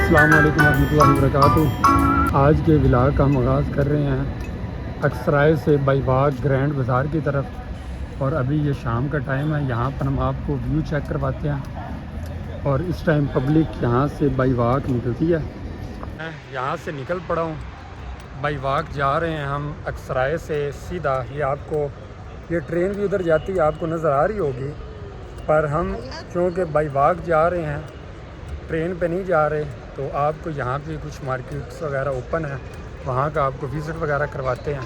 السلام علیکم ورحمۃ اللہ وبرکاتہ۔ آج کے ولاگ کا ہم آغاز کر رہے ہیں اکسرائے سے بائی واک گرینڈ بازار کی طرف، اور ابھی یہ شام کا ٹائم ہے۔ یہاں پر ہم آپ کو ویو چیک کرواتے ہیں، اور اس ٹائم پبلک یہاں سے بائی واک نکلتی ہے۔ میں یہاں سے نکل پڑا ہوں، بائی واک جا رہے ہیں ہم اکسرائے سے سیدھا۔ یہ آپ کو یہ ٹرین بھی ادھر جاتی ہے، آپ کو نظر آ رہی ہوگی، پر ہم چونکہ بائی واک جا رہے ہیں، ٹرین پہ نہیں جا رہے، تو آپ کو یہاں پہ کچھ مارکیٹس وغیرہ اوپن ہیں، وہاں کا آپ کو وزٹ وغیرہ کرواتے ہیں۔